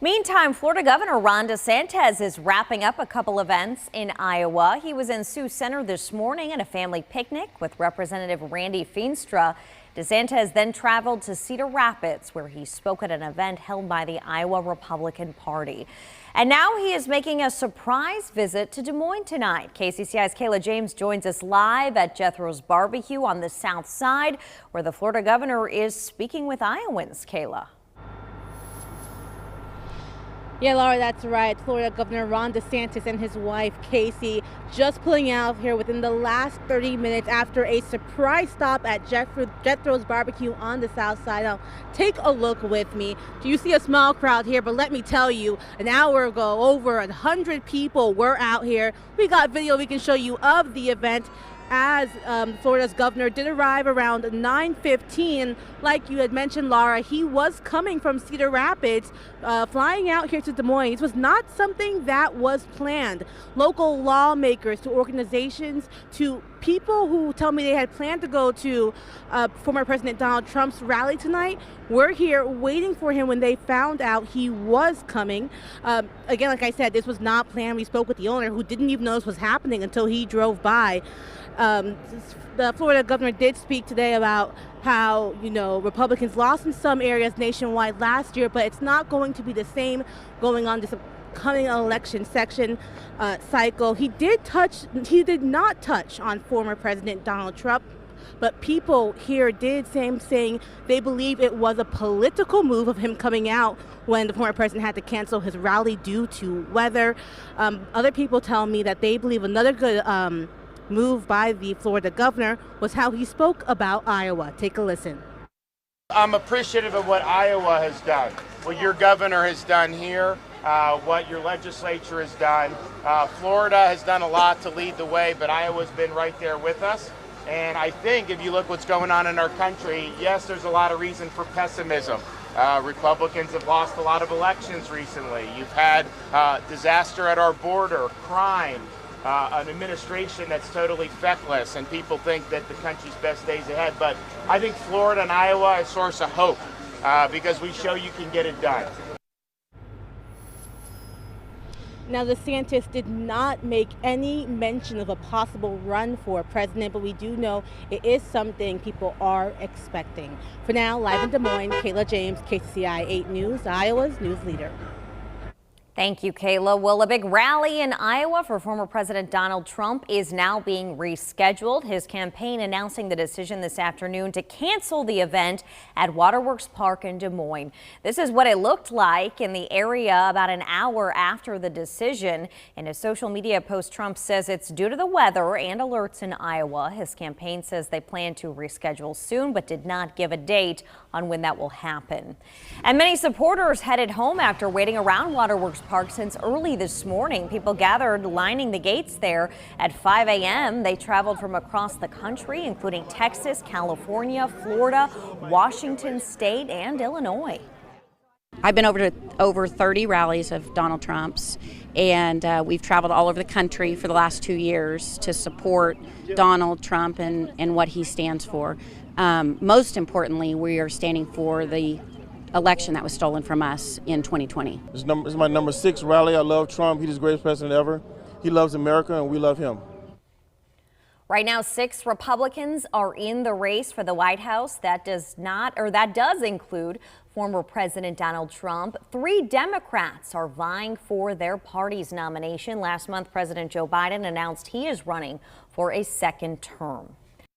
Meantime, Florida Governor Ron DeSantis is wrapping up a couple events in Iowa. He was in Sioux Center this morning at a family picnic with Representative Randy Feenstra. DeSantis then traveled to Cedar Rapids, where he spoke at an event held by the Iowa Republican Party. And now he is making a surprise visit to Des Moines tonight. KCCI's Kayla James joins us live at Jethro's Barbecue on the south side, where the Florida governor is speaking with Iowans. Kayla. Yeah, Laura, that's right. Florida Governor Ron DeSantis and his wife, Casey, just pulling out here within the last 30 minutes after a surprise stop at Jethro's Barbecue on the south side. Now, take a look with me. You see a small crowd here, but let me tell you, an hour ago, over 100 people were out here. We got video we can show you of the event as Florida's governor did arrive around 9:15. Like you had mentioned, Laura, he was coming from Cedar Rapids, flying out here to Des Moines. This was not something that was planned. Local lawmakers, to organizations, to people who tell me they had planned to go to former President Donald Trump's rally tonight were here waiting for him when they found out he was coming. Again, like I said, this was not planned. We spoke with the owner, who didn't even know this was happening until he drove by. The Florida governor did speak today about how, Republicans lost in some areas nationwide last year, but it's not going to be the same going on this coming election cycle. He did not touch on former President Donald Trump, but people here did saying they believe it was a political move of him coming out when the former president had to cancel his rally due to weather. Other people tell me that they believe another good move by the Florida governor was how he spoke about Iowa. Take a listen. I'm appreciative of what Iowa has done, what your governor has done here, what your legislature has done. Florida has done a lot to lead the way, but Iowa's been right there with us. And I think if you look what's going on in our country, yes, there's a lot of reason for pessimism. Republicans have lost a lot of elections recently. You've had disaster at our border, crime, an administration that's totally feckless, and people think that the country's best days ahead. But I think Florida and Iowa are a source of hope because we show you can get it done. Now, DeSantis did not make any mention of a possible run for president, but we do know it is something people are expecting. For now, live in Des Moines, Kayla James, KCCI 8 News, Iowa's news leader. Thank you, Kayla. Well, a big rally in Iowa for former President Donald Trump is now being rescheduled. His campaign announcing the decision this afternoon to cancel the event at Waterworks Park in Des Moines. This is what it looked like in the area about an hour after the decision. In a social media post, Trump says it's due to the weather and alerts in Iowa. His campaign says they plan to reschedule soon, but did not give a date on when that will happen. And many supporters headed home after waiting around Waterworks Park since early this morning. People gathered lining the gates there at 5 a.m. They traveled from across the country, including Texas, California, Florida, Washington State, and Illinois. I've been over to over 30 rallies of Donald Trump's, and we've traveled all over the country for the last 2 years to support Donald Trump and what he stands for. Most importantly, we are standing for the election that was stolen from us in 2020. This is my number 6 rally. I love Trump. He's the greatest president ever. He loves America, and we love him. Right now, 6 Republicans are in the race for the White House. That does include former President Donald Trump. 3 Democrats are vying for their party's nomination. Last month, President Joe Biden announced he is running for a second term.